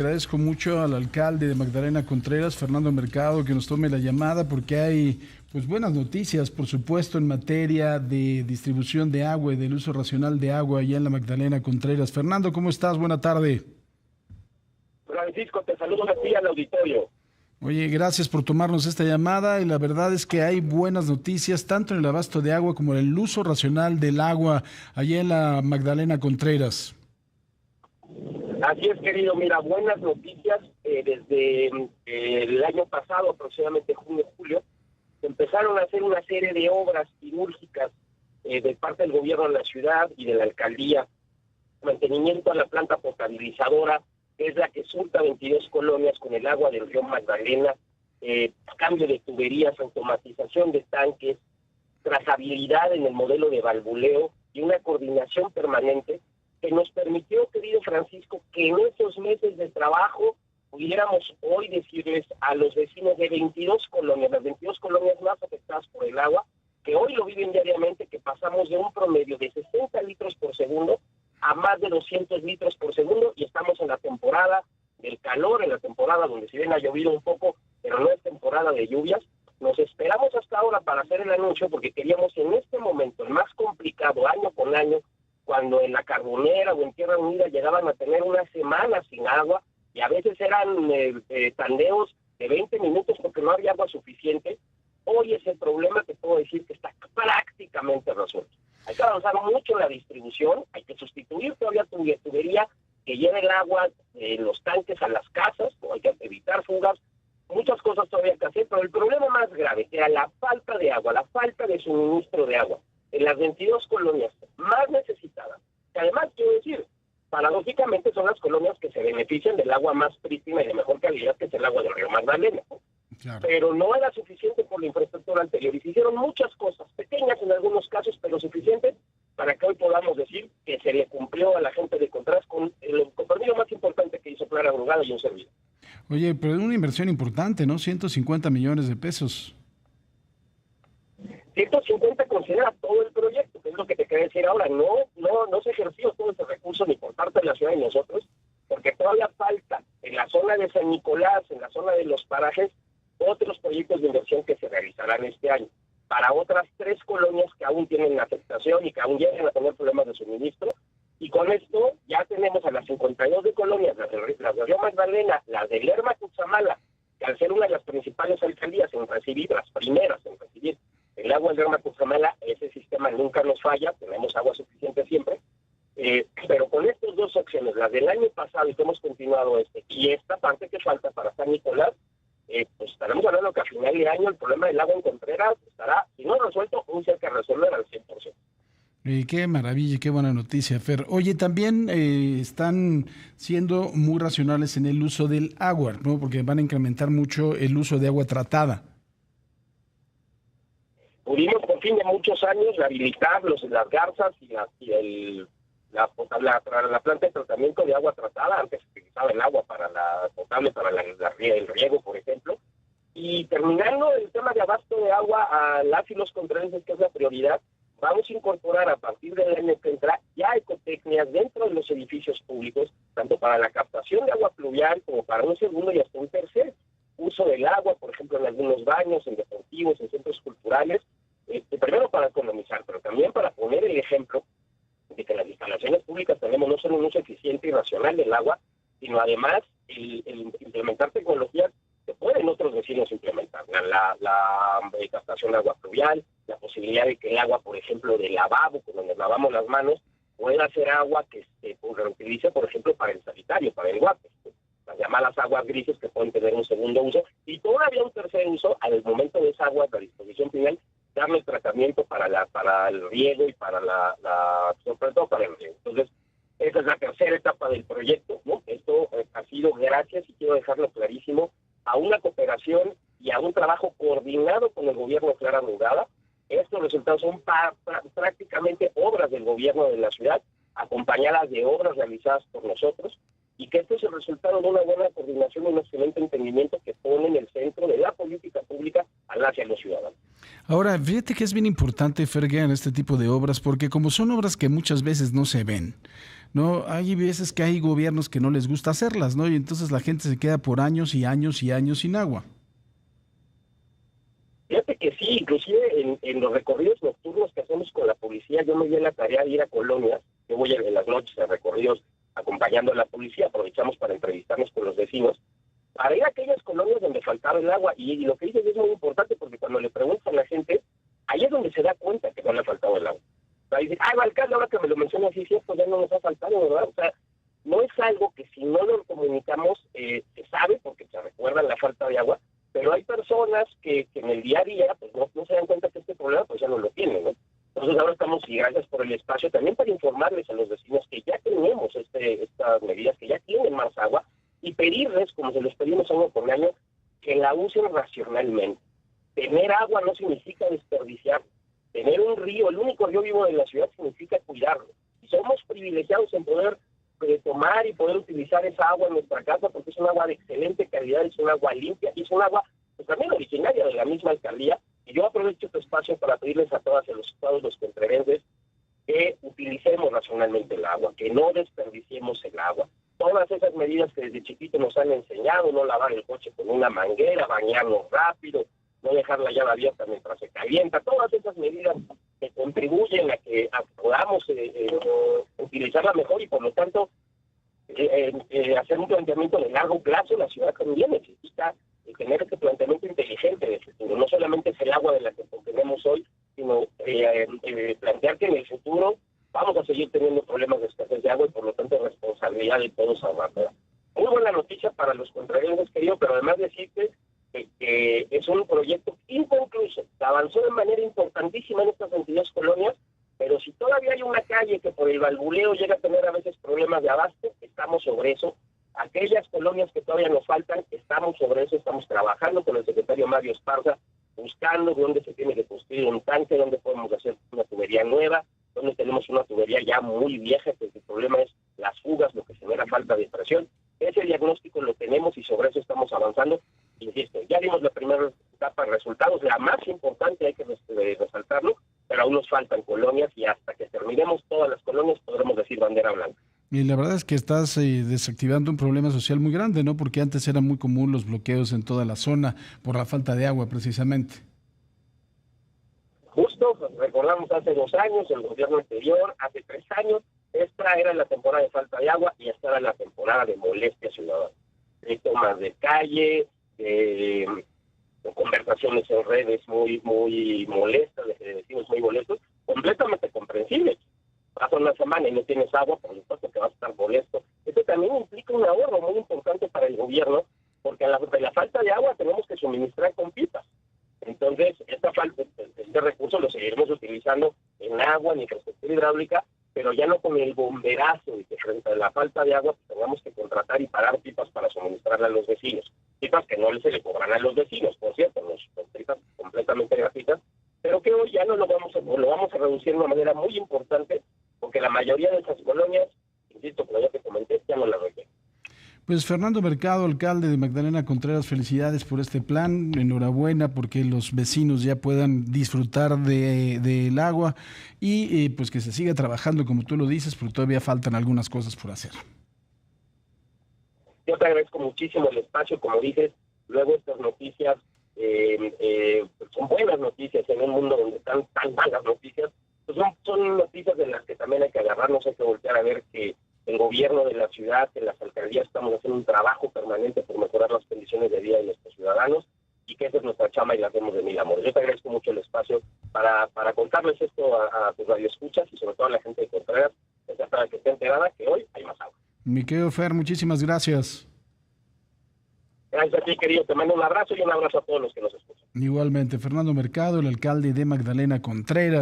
Agradezco mucho al alcalde de Magdalena Contreras, Fernando Mercado, que nos tome la llamada porque hay pues buenas noticias, por supuesto, en materia de distribución de agua y del uso racional de agua allá en la Magdalena Contreras. Fernando, ¿cómo estás? Buena tarde. Francisco, te saludo a ti al auditorio. Oye, gracias por tomarnos esta llamada y la verdad es que hay buenas noticias tanto en el abasto de agua como en el uso racional del agua allá en la Magdalena Contreras. Así es, querido. Mira, buenas noticias. Desde el año pasado, aproximadamente junio, julio, se empezaron a hacer una serie de obras quirúrgicas de parte del gobierno de la ciudad y de la alcaldía. Mantenimiento a la planta potabilizadora, que es la que surta 22 colonias con el agua del río Magdalena, cambio de tuberías, automatización de tanques, trazabilidad en el modelo de valvuleo y una coordinación permanente que nos permitió, querido Francisco, que en esos meses de trabajo pudiéramos hoy decirles a los vecinos de 22 colonias, las 22 colonias más afectadas por el agua, que hoy lo viven diariamente, que pasamos de un promedio de 60 litros por segundo a más de 200 litros por segundo, y estamos en la temporada del calor, en la temporada donde si bien ha llovido un poco, pero no es temporada de lluvias. Nos esperamos hasta ahora para hacer el anuncio porque queríamos en este momento, el más complicado, año con año, cuando en la Carbonera o en Tierra Unida llegaban a tener una semana sin agua, y a veces eran tandeos de 20 minutos porque no había agua suficiente. Hoy ese problema te puedo decir que está prácticamente resuelto. Hay que avanzar mucho en la distribución, hay que sustituir todavía tubería que lleve el agua de los tanques a las casas, o hay que evitar fugas, muchas cosas todavía hay que hacer, pero el problema más grave era la falta de agua, la falta de suministro de agua en las 22 colonias más necesitadas, que además quiero decir, paradójicamente son las colonias que se benefician del agua más prístina y de mejor calidad, que es el agua del río Magdalena. Claro. Pero no era suficiente por la infraestructura anterior y se hicieron muchas cosas, pequeñas en algunos casos, pero suficientes para que hoy podamos decir que se le cumplió a la gente de Contreras con el compromiso más importante que hizo Clara Brugada y un servidor. Oye, pero es una inversión importante, ¿no? 150 millones de pesos. 150 considera todo el proyecto, que es lo que te quería decir ahora. No se ejerció todo ese recurso ni por parte de la ciudad y nosotros, porque todavía falta en la zona de San Nicolás, en la zona de los parajes, otros proyectos de inversión que se realizarán este año para otras 3 colonias que aún tienen afectación y que aún llegan a tener problemas de suministro. Y con esto ya tenemos a las 52 de colonias, las de Río Magdalena, las de Lerma Cutzamala, que al ser una de las principales alcaldías en recibir, las primeras en recibir el agua del Lerma Cutzamala, ese sistema nunca nos falla, tenemos agua suficiente siempre. Pero con estas 2 opciones, las del año pasado y que hemos continuado y esta parte que falta para San Nicolás, pues estaremos hablando que a final de año el problema del agua en Contreras estará, si no resuelto, muy cerca de resolver al 100%. Qué maravilla, qué buena noticia, Fer. Oye, también están siendo muy racionales en el uso del agua, ¿no? Porque van a incrementar mucho el uso de agua tratada. Pudimos, por fin de muchos años, rehabilitar las garzas y la planta de tratamiento de agua tratada. Antes se utilizaba el agua para la potable, para el riego, por ejemplo. Y terminando el tema de abasto de agua a las y los contrerenses, que es la prioridad, vamos a incorporar a partir del año que entra ya ecotecnias dentro de los edificios públicos, tanto para la captación de agua pluvial como para un segundo y hasta un tercer uso del agua, por ejemplo, en algunos baños, en deportivos, en centros culturales, primero para economizar, pero también para poner el ejemplo de que las instalaciones públicas tenemos no solo un uso eficiente y racional del agua, sino además el implementar tecnologías que pueden otros vecinos implementar. La captación de agua pluvial, la posibilidad de que el agua, por ejemplo, del lavabo, cuando nos lavamos las manos, pueda ser agua que se reutilice, por ejemplo, para el sanitario, para el guate. Las llamadas aguas grises que pueden tener un segundo uso y todavía un tercer uso al momento de esa agua a disposición final, darle tratamiento para el riego y sobre todo para el riego. Entonces, esa es la tercera etapa del proyecto, ¿no? Esto ha sido gracias, y quiero dejarlo clarísimo, a una cooperación y a un trabajo coordinado con el gobierno de Clara Brugada. Estos resultados son prácticamente obras del gobierno de la ciudad, acompañadas de obras realizadas por nosotros, y que esto es el resultado de una buena coordinación y un excelente entendimiento que pone en el centro de la política pública hacia los ciudadanos. Ahora, fíjate que es bien importante, Fergue, en este tipo de obras, porque como son obras que muchas veces no se ven, ¿no? Hay veces que hay gobiernos que no les gusta hacerlas, ¿no? Y entonces la gente se queda por años y años y años sin agua. Fíjate que sí, inclusive en los recorridos nocturnos que hacemos con la policía, yo me di la tarea de ir a colonias, yo voy en las noches a recorridos acompañando a la policía, aprovechamos para entrevistarnos con los vecinos, para ir a aquellas colonias donde faltaba el agua, y lo que dices es muy importante porque cuando le preguntan a la gente, ahí es donde se da cuenta que no le ha faltado el agua. O sea, dice, alcalde, ahora que me lo menciona así, sí, pues ya no nos ha faltado, ¿verdad? O sea, no es algo que si no lo comunicamos se sabe porque se recuerda la falta de agua, pero hay personas que en el día a día pues no se dan cuenta que este problema pues ya no lo tienen, ¿no? Entonces ahora estamos, y gracias por el espacio, también para informarles a los vecinos que ya tenemos estas medidas, que ya tienen más agua, y pedirles, como se les pedimos año con año, que la usen racionalmente. Tener agua no significa desperdiciar. Tener un río, el único río vivo de la ciudad, significa cuidarlo. Y somos privilegiados en poder tomar y poder utilizar esa agua en nuestra casa porque es un agua de excelente calidad, es un agua limpia y es un agua pues, también originaria de la misma alcaldía. Y yo aprovecho este espacio para pedirles a todas los contrerenses que utilicemos racionalmente el agua, que no desperdiciemos el agua. Todas esas medidas que desde chiquito nos han enseñado, no lavar el coche con una manguera, bañarnos rápido, no dejar la llave abierta mientras se calienta, todas esas medidas que contribuyen a que podamos utilizarla mejor y por lo tanto hacer un planteamiento de largo plazo. La ciudad también necesita tener este planteamiento inteligente de futuro. No solamente es el agua de la que tenemos hoy, sino plantear que en el futuro vamos a seguir teniendo problemas de escasez de agua y por lo tanto responsabilidad de todos ahorrar. Muy buena noticia para los contrarios, querido, pero además decirte que es un proyecto inconcluso, que avanzó de manera importantísima en estas 22 colonias, pero si todavía hay una calle que por el balbuleo llega a tener a veces problemas de abasto, estamos sobre eso. Aquellas colonias que todavía nos faltan, estamos sobre eso, estamos trabajando con el secretario Mario Esparza, buscando dónde se tiene que construir un tanque, dónde podemos hacer una tubería nueva, dónde tenemos una tubería ya muy vieja, que el problema es las fugas, lo que genera falta de presión. Ese diagnóstico lo tenemos y sobre eso estamos avanzando. Insisto, ya dimos la primera etapa de resultados, la más importante, hay que resaltarlo, pero aún nos faltan colonias y hasta que terminemos todas las colonias podremos decir bandera blanca. Y la verdad es que estás desactivando un problema social muy grande, ¿no? Porque antes era muy común los bloqueos en toda la zona por la falta de agua, precisamente. Justo, recordamos hace 2 años, el gobierno anterior, hace 3 años, esta era la temporada de falta de agua y esta era la temporada de molestia ciudadana. De tomas de calle, conversaciones en redes muy molestas, de vecinos muy molestos, completamente comprensibles. Pasa una semana y no tienes agua, por supuesto que vas a estar molesto. Eso también implica un ahorro muy importante para el gobierno, porque a la falta de agua tenemos que suministrar con pipas. Entonces, este recurso lo seguiremos utilizando en agua, en infraestructura hidráulica, pero ya no con el bomberazo de que frente a la falta de agua pues, tengamos que contratar y pagar pipas para suministrarle a los vecinos. Pipas que no se le cobran a los vecinos, por cierto, son pipas completamente gratuitas, pero que hoy ya no lo vamos a reducir de una manera muy importante, porque la mayoría de esas colonias, insisto, como ya te comenté, ya no las requieren. Pues Fernando Mercado, alcalde de Magdalena Contreras, felicidades por este plan, enhorabuena porque los vecinos ya puedan disfrutar del agua y pues que se siga trabajando como tú lo dices, porque todavía faltan algunas cosas por hacer. Yo te agradezco muchísimo el espacio, como dices, luego estas noticias son buenas noticias en un mundo donde están tan malas noticias, pues son noticias de las que también hay que agarrarnos, hay que voltear a ver que el gobierno de la ciudad, que las alcaldías estamos haciendo un trabajo permanente por mejorar las condiciones de vida de nuestros ciudadanos y que esa es nuestra chamba y la hacemos de mil amores. Yo te agradezco mucho el espacio para contarles esto a tus radioescuchas y sobre todo a la gente de Contreras, para que esté enterada que hoy hay más agua. Mi querido Fer, muchísimas gracias. Gracias a ti, querido. Te mando un abrazo y un abrazo a todos los que nos escuchan. Igualmente, Fernando Mercado, el alcalde de Magdalena Contreras.